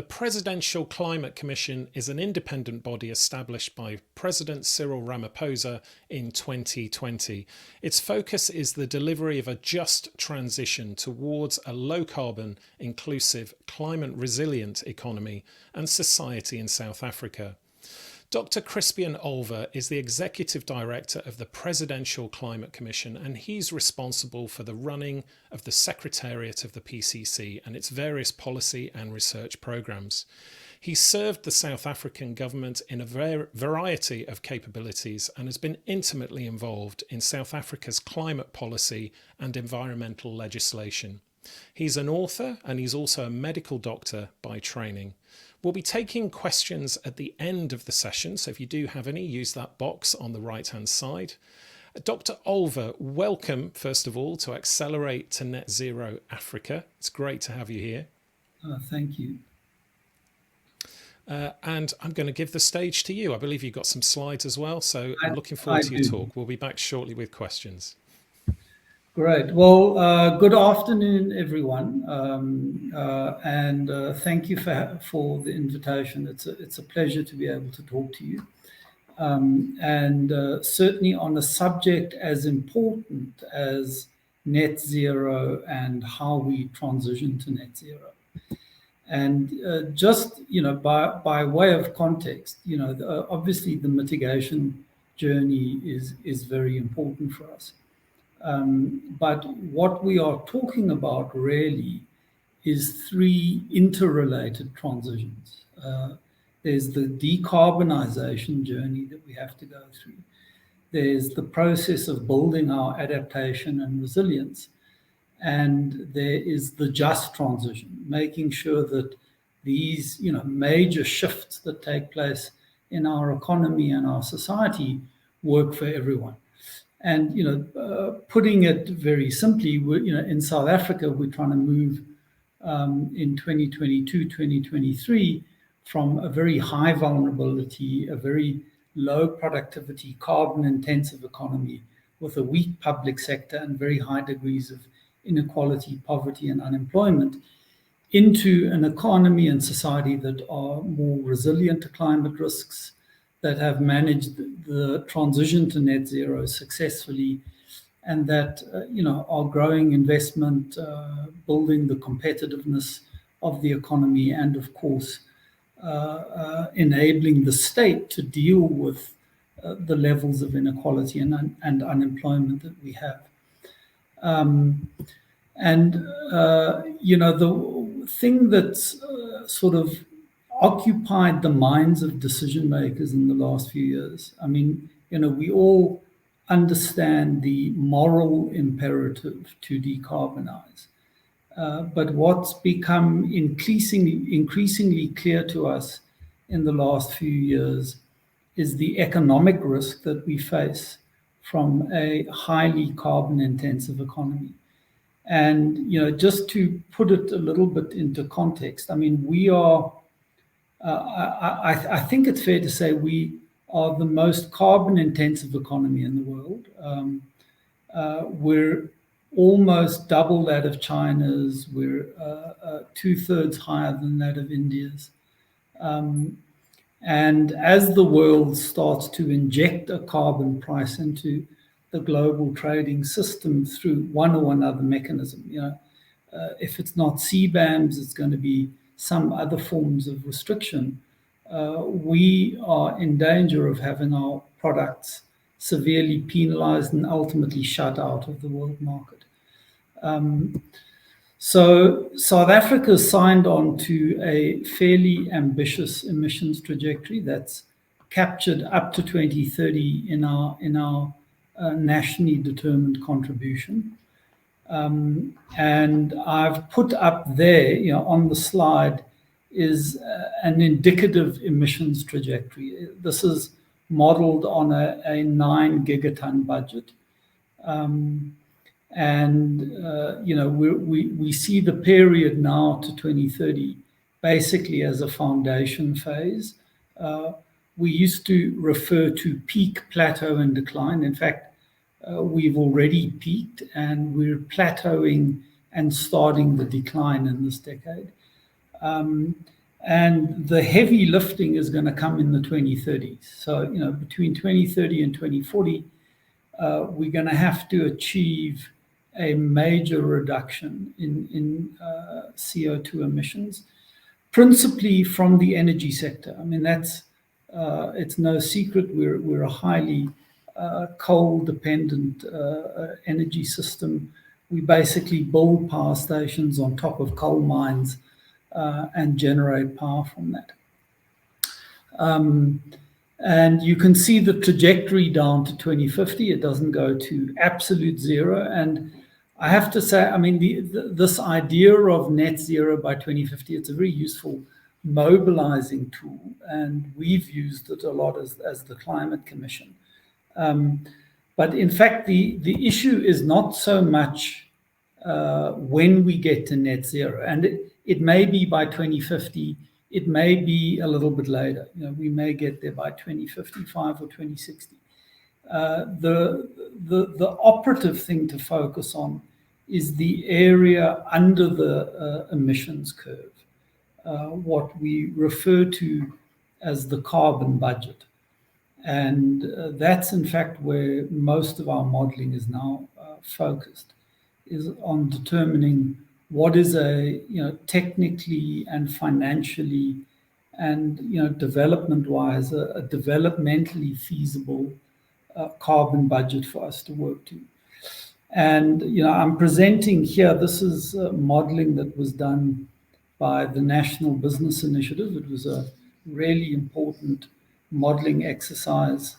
The Presidential Climate Commission is an independent body established by President Cyril Ramaphosa in 2020. Its focus is the delivery of a just transition towards a low-carbon, inclusive, climate-resilient economy and society in South Africa. Dr. Crispian Olver is the Executive Director of the Presidential Climate Commission, and he's responsible for the running of the Secretariat of the PCC and its various policy and research programmes. He served the South African government in a variety of capabilities and has been intimately involved in South Africa's climate policy and environmental legislation. He's an author and he's also a medical doctor by training. We'll be taking questions at the end of the session, so if you do have any, use that box on the right-hand side. Dr. Olver, welcome, first of all, to Accelerate to Net Zero Africa. It's great to have you here. Thank you. And I'm going to give the stage to you. I believe you've got some slides as well, so I'm looking forward to your talk. We'll be back shortly with questions. Great. Well, good afternoon, everyone, and thank you for the invitation. It's a pleasure to be able to talk to you, and certainly on a subject as important as net zero and how we transition to net zero. And just by way of context, obviously the mitigation journey is very important for us. But what we are talking about really is three interrelated transitions. There's the decarbonization journey that we have to go through. There's the process of building our adaptation and resilience. And there is the just transition, making sure that these major shifts that take place in our economy and our society work for everyone. And putting it very simply, in South Africa, we're trying to move in 2022, 2023 from a very high vulnerability, a very low productivity, carbon-intensive economy with a weak public sector and very high degrees of inequality, poverty, and unemployment, into an economy and society that are more resilient to climate risks, that have managed the transition to net zero successfully, and that are growing investment, building the competitiveness of the economy, and of course enabling the state to deal with the levels of inequality and unemployment that we have. The thing that's sort of occupied the minds of decision makers in the last few years. I mean, we all understand the moral imperative to decarbonize. But what's become increasingly clear to us in the last few years is the economic risk that we face from a highly carbon-intensive economy. And, just to put it a little bit into context, I mean, we are I think it's fair to say we are the most carbon-intensive economy in the world. We're almost double that of China's. We're 2/3 higher than that of India's. And as the world starts to inject a carbon price into the global trading system through one or another mechanism, if it's not CBAMs, it's going to be some other forms of restriction, we are in danger of having our products severely penalized and ultimately shut out of the world market. So South Africa signed on to a fairly ambitious emissions trajectory that's captured up to 2030 in our nationally determined contribution. And I've put up there, on the slide, is an indicative emissions trajectory. This is modeled on a 9 gigaton budget. We see the period now to 2030 basically as a foundation phase. We used to refer to peak, plateau, and decline. In fact, we've already peaked and we're plateauing and starting the decline in this decade. And the heavy lifting is going to come in the 2030s. So, between 2030 and 2040, we're going to have to achieve a major reduction in CO2 emissions, principally from the energy sector. I mean, it's no secret we're a highly coal-dependent energy system. We basically build power stations on top of coal mines and generate power from that. And you can see the trajectory down to 2050. It doesn't go to absolute zero. And I have to say, I mean, this idea of net zero by 2050, it's a very useful mobilizing tool. And we've used it a lot as the Climate Commission. But in fact, the issue is not so much when we get to net zero. And it may be by 2050. It may be a little bit later. We may get there by 2055 or 2060. The operative thing to focus on is the area under the emissions curve, what we refer to as the carbon budget. And that's in fact where most of our modeling is now focused, is on determining what is a technically and financially and development-wise a developmentally feasible carbon budget for us to work to. And I'm presenting here, this is modeling that was done by the National Business Initiative. It was a really important modeling exercise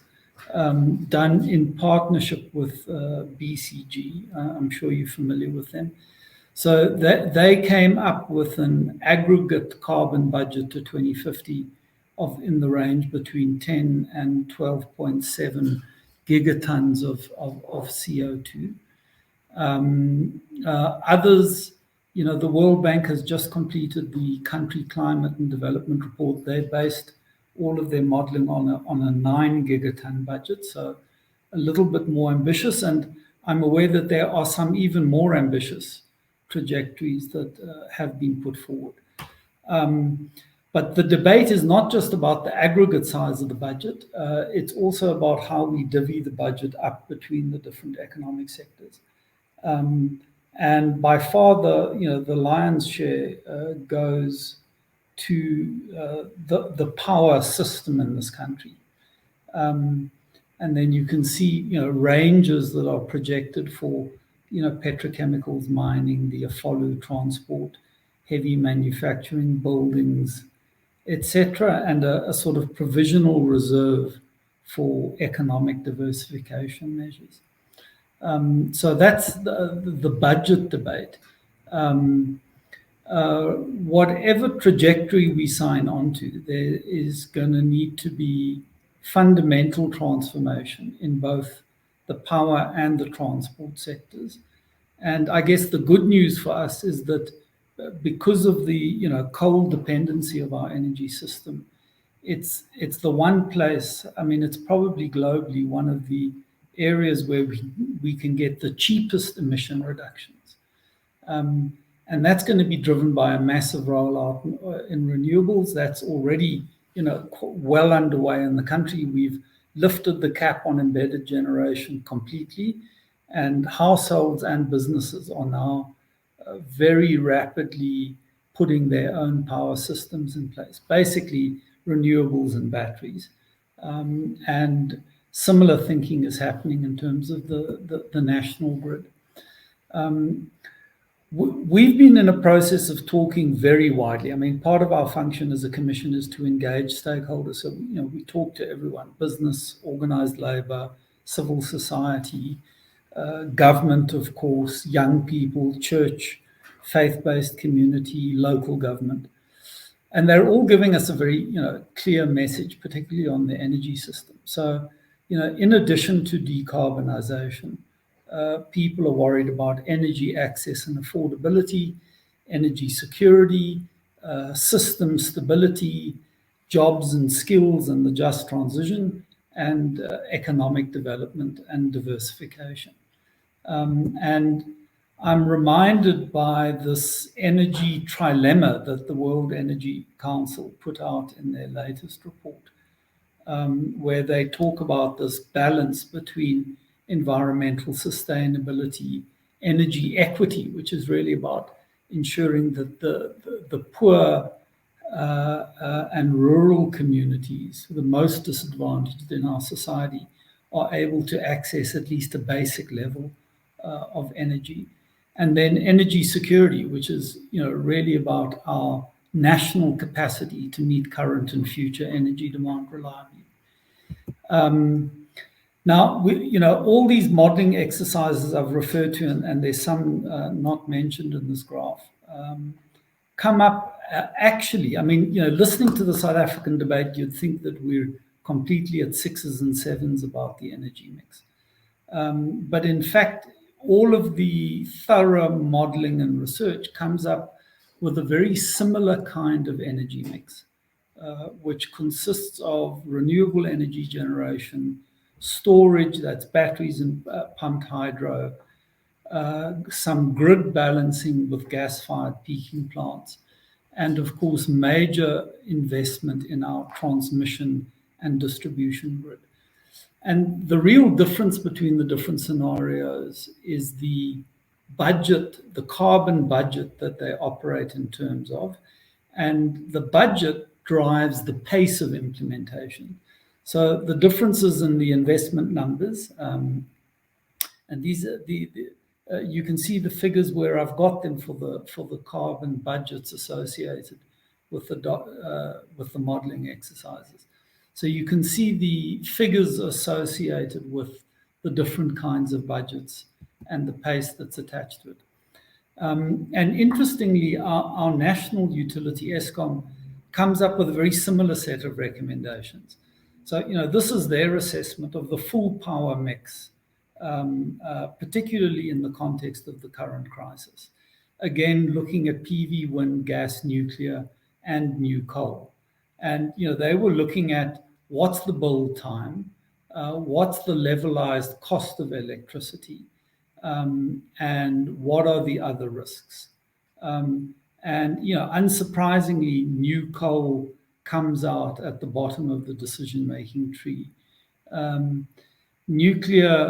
done in partnership with BCG. I'm sure you're familiar with them. So they came up with an aggregate carbon budget to 2050 of in the range between 10 and 12.7 gigatons of CO2. Others, the World Bank has just completed the Country Climate and Development Report. They based all of their modeling on a 9 gigaton budget, so a little bit more ambitious. And I'm aware that there are some even more ambitious trajectories that have been put forward. But the debate is not just about the aggregate size of the budget. It's also about how we divvy the budget up between the different economic sectors. And by far the lion's share goes to the power system in this country. And then you can see ranges that are projected for petrochemicals, mining, the Afolu transport, heavy manufacturing, buildings, etc., and a sort of provisional reserve for economic diversification measures. So that's the budget debate. Whatever trajectory we sign onto, there is going to need to be fundamental transformation in both the power and the transport sectors. And I guess the good news for us is that because of the coal dependency of our energy system, it's the one place, I mean, it's probably globally one of the areas where we can get the cheapest emission reductions. And that's going to be driven by a massive rollout in renewables. That's already well underway in the country. We've lifted the cap on embedded generation completely, and households and businesses are now very rapidly putting their own power systems in place, basically renewables and batteries. And similar thinking is happening in terms of the national grid. We've been in a process of talking very widely. I mean, part of our function as a commission is to engage stakeholders. So, we talk to everyone: business, organized labor, civil society, government, of course, young people, church, faith-based community, local government. And they're all giving us a very, clear message, particularly on the energy system. So, in addition to decarbonization, people are worried about energy access and affordability, energy security, system stability, jobs and skills and the just transition, and economic development and diversification. And I'm reminded by this energy trilemma that the World Energy Council put out in their latest report, where they talk about this balance between environmental sustainability, energy equity, which is really about ensuring that the poor and rural communities, the most disadvantaged in our society, are able to access at least a basic level of energy. And then energy security, which is really about our national capacity to meet current and future energy demand reliably. Now, all these modeling exercises I've referred to, and there's some not mentioned in this graph, come up actually. I mean, listening to the South African debate, you'd think that we're completely at 6s and 7s about the energy mix. But in fact, all of the thorough modeling and research comes up with a very similar kind of energy mix, which consists of renewable energy generation, storage, that's batteries and pumped hydro, some grid balancing with gas-fired peaking plants, and of course, major investment in our transmission and distribution grid. And the real difference between the different scenarios is the budget, the carbon budget that they operate in terms of, and the budget drives the pace of implementation. So the differences in the investment numbers, and these are you can see the figures where I've got them for the carbon budgets associated with the modeling exercises. So you can see the figures associated with the different kinds of budgets and the pace that's attached to it. And interestingly, our national utility, Eskom, comes up with a very similar set of recommendations. So, this is their assessment of the full power mix, particularly in the context of the current crisis. Again, looking at PV, wind, gas, nuclear, and new coal. And, they were looking at what's the build time, what's the levelized cost of electricity, and what are the other risks. And, unsurprisingly, new coal comes out at the bottom of the decision-making tree. Nuclear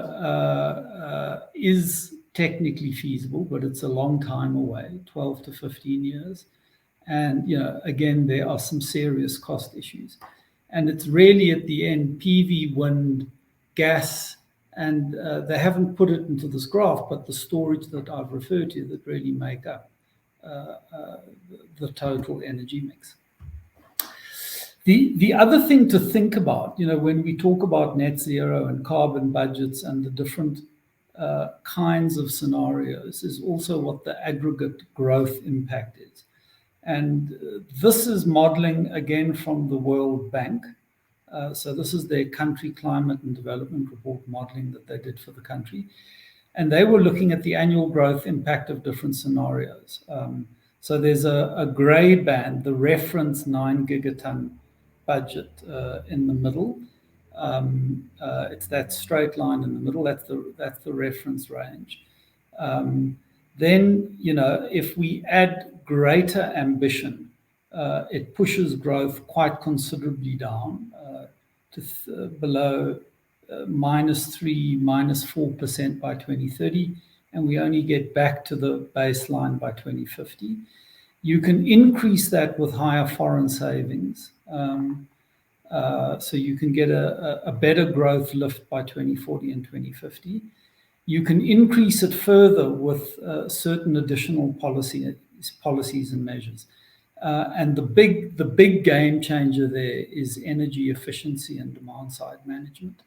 is technically feasible, but it's a long time away, 12 to 15 years. And, again, there are some serious cost issues. And it's really at the end, PV, wind, gas, and they haven't put it into this graph, but the storage that I've referred to that really make up the total energy mix. The other thing to think about, when we talk about net zero and carbon budgets and the different kinds of scenarios, is also what the aggregate growth impact is. And this is modeling, again, from the World Bank. So this is their country climate and development report modeling that they did for the country. And they were looking at the annual growth impact of different scenarios. So there's a gray band, the reference 9 gigaton budget in the middle. It's that straight line in the middle. That's the reference range. Then, if we add greater ambition, it pushes growth quite considerably down to below -3%, -4% by 2030, and we only get back to the baseline by 2050. You can increase that with higher foreign savings. So you can get a better growth lift by 2040 and 2050. You can increase it further with certain additional policies and measures. And the big game changer there is energy efficiency and demand side management.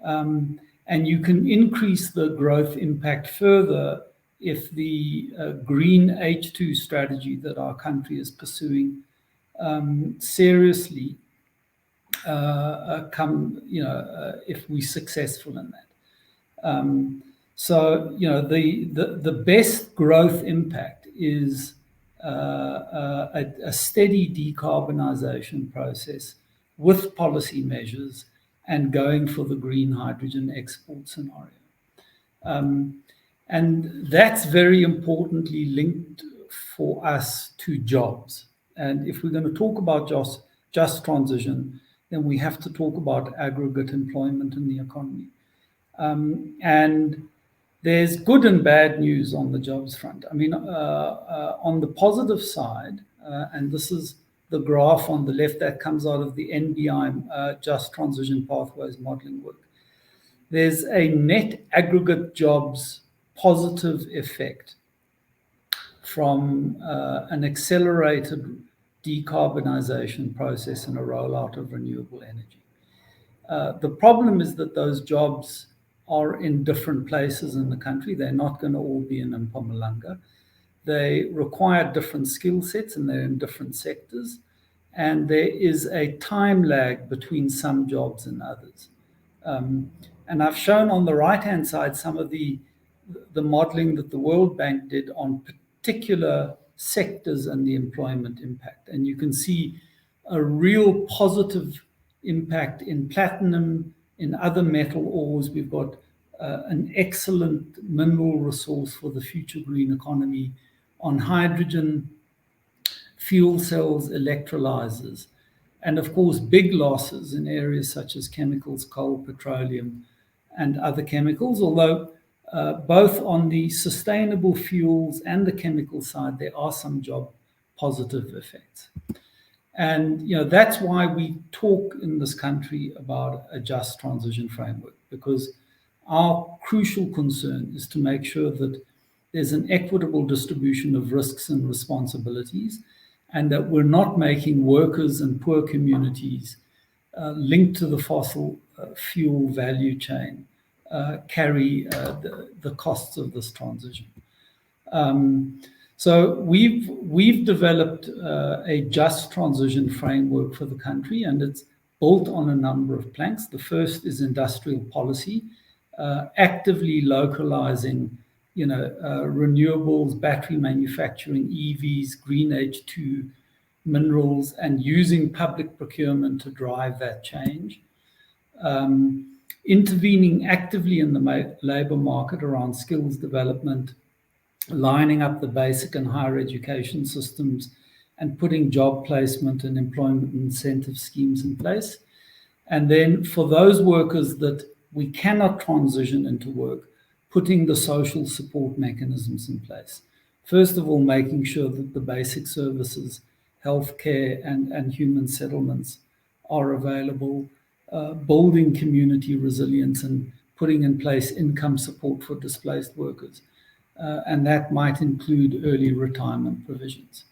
And you can increase the growth impact further if the green H2 strategy that our country is pursuing seriously if we're successful in that. So, the best growth impact is a steady decarbonization process with policy measures and going for the green hydrogen export scenario. And that's very importantly linked for us to jobs. And if we're going to talk about just transition, then we have to talk about aggregate employment in the economy. And there's good and bad news on the jobs front. I mean, on the positive side, and this is the graph on the left that comes out of the NBI Just Transition Pathways modeling work. There's a net aggregate jobs positive effect from an accelerated decarbonisation process and a rollout of renewable energy. The problem is that those jobs are in different places in the country. They're not going to all be in Mpumalanga. They require different skill sets and they're in different sectors. And there is a time lag between some jobs and others. And I've shown on the right-hand side some of the modeling that the World Bank did on particular sectors and the employment impact. And you can see a real positive impact in platinum, in other metal ores. We've got an excellent mineral resource for the future green economy, on hydrogen, fuel cells, electrolyzers, and of course big losses in areas such as chemicals, coal, petroleum, and other chemicals, although both on the sustainable fuels and the chemical side, there are some job positive effects. And that's why we talk in this country about a just transition framework, because our crucial concern is to make sure that there's an equitable distribution of risks and responsibilities, and that we're not making workers and poor communities linked to the fossil fuel value chain carry the costs of this transition. So we've developed a just transition framework for the country, and it's built on a number of planks. The first is industrial policy, actively localizing, renewables, battery manufacturing, EVs, green H2 minerals, and using public procurement to drive that change. Intervening actively in the labor market around skills development, lining up the basic and higher education systems, and putting job placement and employment incentive schemes in place. And then for those workers that we cannot transition into work, putting the social support mechanisms in place. First of all, making sure that the basic services, healthcare and human settlements are available, building community resilience and putting in place income support for displaced workers. And that might include early retirement provisions.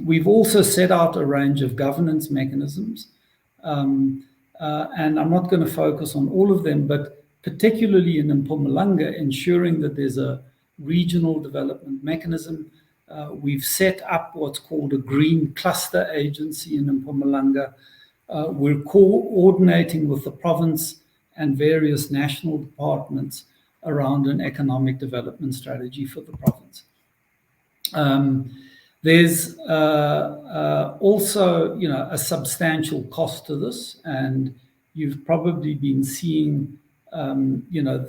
We've also set out a range of governance mechanisms, and I'm not going to focus on all of them, but particularly in Mpumalanga, ensuring that there's a regional development mechanism. We've set up what's called a green cluster agency in Mpumalanga. We're coordinating with the province and various national departments around an economic development strategy for the province. There's also, a substantial cost to this, and you've probably been seeing, the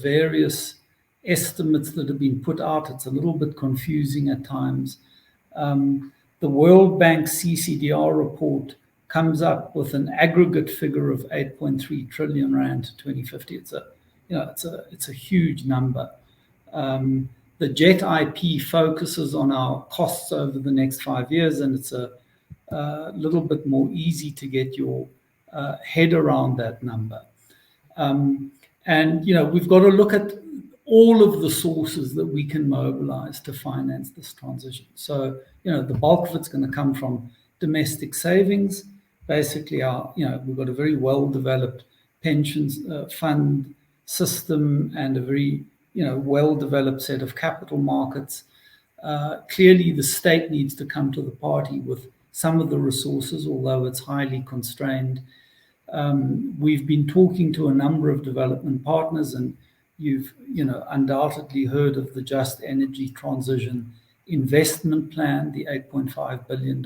various estimates that have been put out. It's a little bit confusing at times. The World Bank CCDR report comes up with an aggregate figure of 8.3 trillion rand to 2050. It's a huge number. The JET IP focuses on our costs over the next 5 years, and it's a little bit more easy to get your head around that number. And we've got to look at all of the sources that we can mobilize to finance this transition. So, the bulk of it's going to come from domestic savings. Basically, we've got a very well-developed pensions fund system and a very, well-developed set of capital markets. Clearly, the state needs to come to the party with some of the resources, although it's highly constrained. We've been talking to a number of development partners, and you've undoubtedly heard of the Just Energy Transition Investment Plan, the $8.5 billion,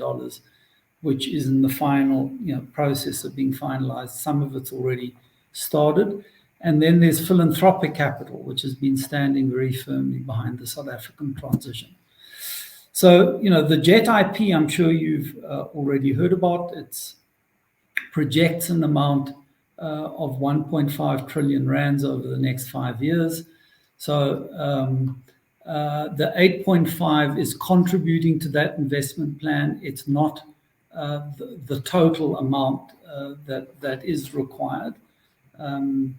which is in the final process of being finalized. Some of it's already started. And then there's philanthropic capital, which has been standing very firmly behind the South African transition. So, the JET IP, I'm sure you've already heard about. It projects an amount of 1.5 trillion rands over the next 5 years. So the 8.5 is contributing to that investment plan. It's not the total amount that is required. And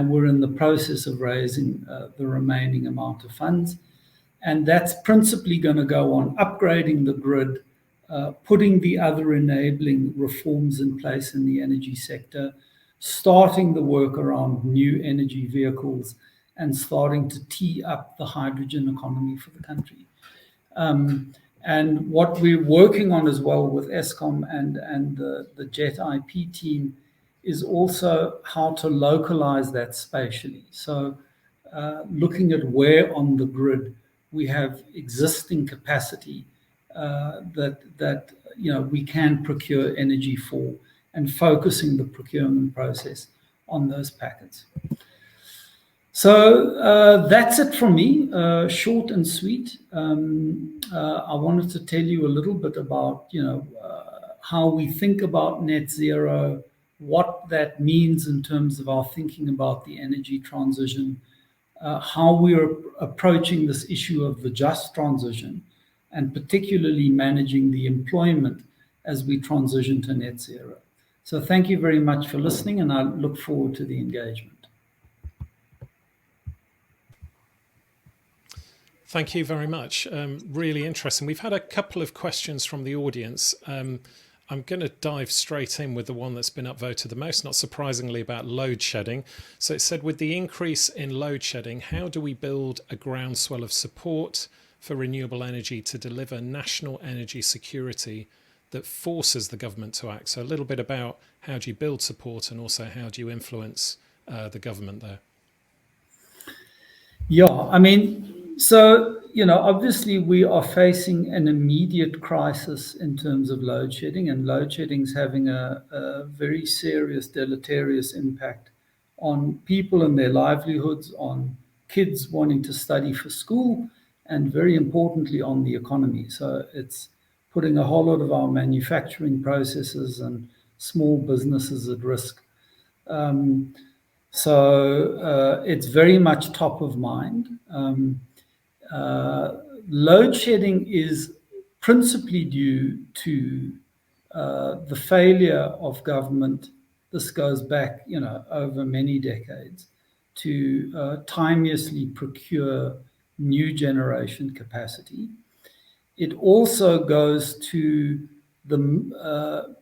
we're in the process of raising the remaining amount of funds. And that's principally going to go on upgrading the grid, putting the other enabling reforms in place in the energy sector, starting the work around new energy vehicles, and starting to tee up the hydrogen economy for the country. And what we're working on as well with Eskom and the JET IP team is also how to localize that spatially. So looking at where on the grid we have existing capacity that we can procure energy for, and focusing the procurement process on those packets. So that's it from me, short and sweet. I wanted to tell you a little bit about how we think about net zero, what that means in terms of our thinking about the energy transition, how we are approaching this issue of the just transition, and particularly managing the employment as we transition to net zero. So thank you very much for listening, and I look forward to the engagement. Thank you very much. Really interesting. We've had a couple of questions from the audience. I'm going to dive straight in with the one that's been upvoted the most, not surprisingly, about load shedding. So it said, with the increase in load shedding, how do we build a groundswell of support for renewable energy to deliver national energy security that forces the government to act? So a little bit about how do you build support, and also how do you influence the government there? Yeah, so, obviously we are facing an immediate crisis in terms of load shedding, and load shedding is having a very serious deleterious impact on people and their livelihoods, on kids wanting to study for school, and very importantly on the economy. So it's putting a whole lot of our manufacturing processes and small businesses at risk. So it's very much top of mind. Load shedding is principally due to the failure of government. This goes back, over many decades, to timeously procure new generation capacity. It also goes to the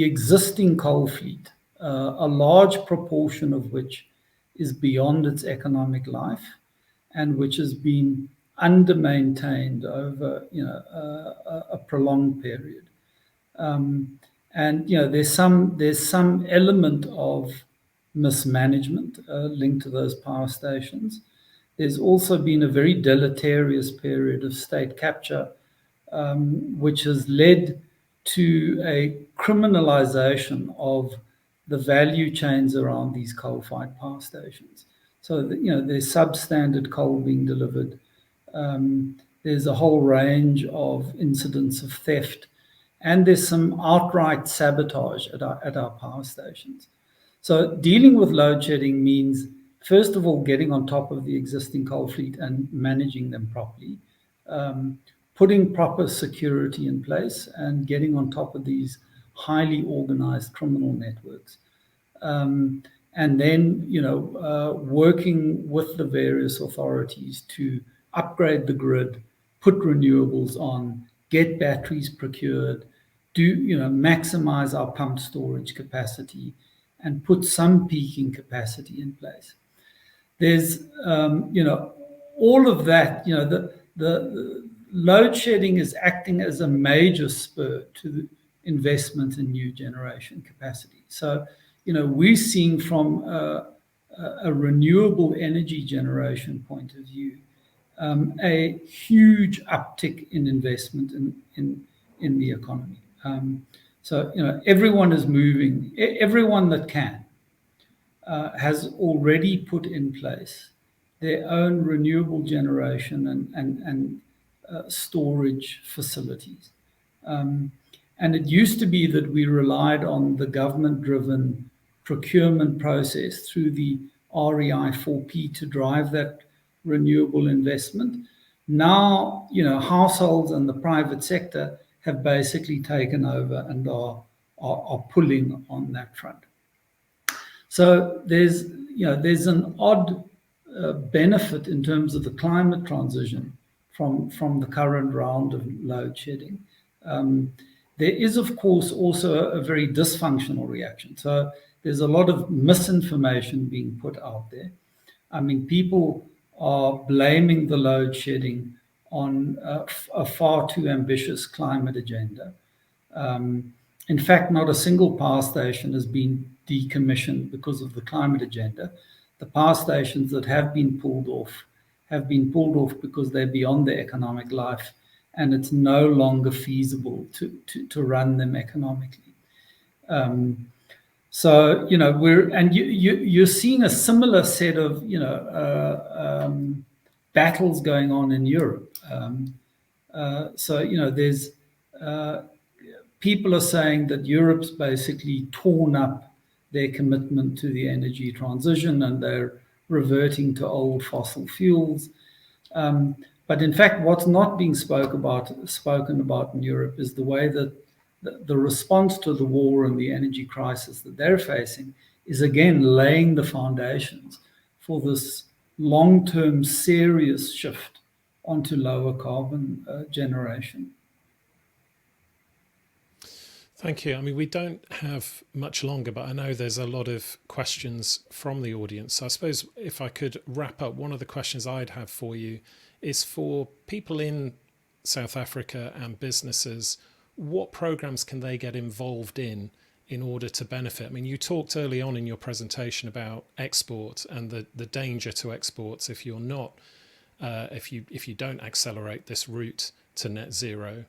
existing coal fleet, a large proportion of which is beyond its economic life, and which has been under-maintained over a prolonged period. And there's some element of mismanagement linked to those power stations. There's also been a very deleterious period of state capture, which has led to a criminalization of the value chains around these coal-fired power stations. So there's substandard coal being delivered. There's a whole range of incidents of theft, and there's some outright sabotage at our power stations. So dealing with load shedding means, first of all, getting on top of the existing coal fleet and managing them properly, putting proper security in place, and getting on top of these highly organized criminal networks. And then, working with the various authorities to upgrade the grid, put renewables on, get batteries procured, maximize our pump storage capacity, and put some peaking capacity in place. There's, all of that, the load shedding is acting as a major spur to the investment in new generation capacity. So, we're seeing from a renewable energy generation point of view, a huge uptick in investment in the economy. So, everyone is moving, everyone that can, has already put in place their own renewable generation and storage facilities. And it used to be that we relied on the government-driven procurement process through the REI4P to drive that renewable investment. Now, households and the private sector have basically taken over and are pulling on that front. So there's an odd benefit in terms of the climate transition from the current round of load shedding. There is, of course, also a very dysfunctional reaction. So there's a lot of misinformation being put out there. I mean, people are blaming the load shedding on a far too ambitious climate agenda. In fact, not a single power station has been decommissioned because of the climate agenda. The power stations that have been pulled off because they're beyond their economic life, and it's no longer feasible to run them economically. So you're seeing a similar set of battles going on in Europe. There's people are saying that Europe's basically torn up their commitment to the energy transition and they're reverting to old fossil fuels. But in fact, what's not being spoken about in Europe is the way that the response to the war and the energy crisis that they're facing is again laying the foundations for this long-term serious shift onto lower carbon generation. Thank you. I mean, we don't have much longer, but I know there's a lot of questions from the audience. So I suppose if I could wrap up, one of the questions I'd have for you is for people in South Africa and businesses, what programs can they get involved in order to benefit? I mean, you talked early on in your presentation about export and the danger to exports if you're not, if you don't accelerate this route to net zero.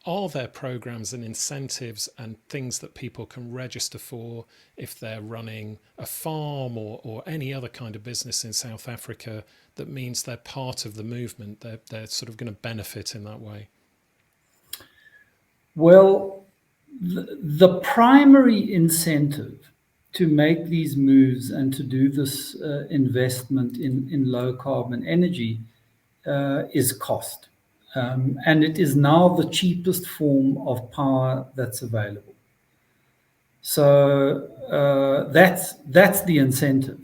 Are there programs and incentives and things that people can register for if they're running a farm or any other kind of business in South Africa that means they're part of the movement, they're sort of going to benefit in that way? Well, the primary incentive to make these moves and to do this investment in low carbon energy is cost. And it is now the cheapest form of power that's available. So that's the incentive.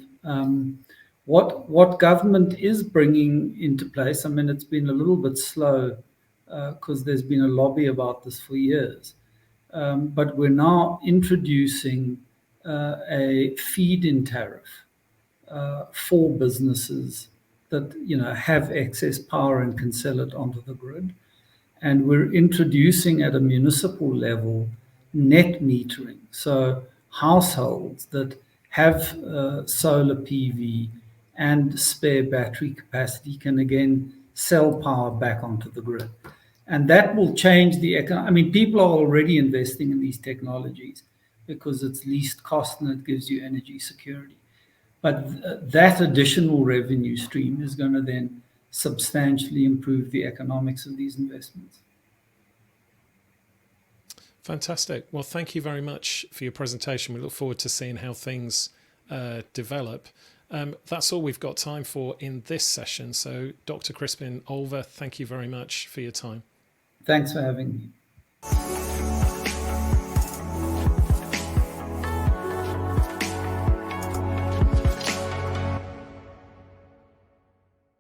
What government is bringing into place, I mean, it's been a little bit slow because there's been a lobby about this for years. But we're now introducing a feed-in tariff for businesses that have excess power and can sell it onto the grid. And we're introducing at a municipal level net metering. So households that have solar PV and spare battery capacity can again sell power back onto the grid. And that will change the economy. I mean, people are already investing in these technologies because it's least cost and it gives you energy security. But that additional revenue stream is going to then substantially improve the economics of these investments. Fantastic. Well, thank you very much for your presentation. We look forward to seeing how things develop. That's all we've got time for in this session. So Dr. Crispin Olver, thank you very much for your time. Thanks for having me.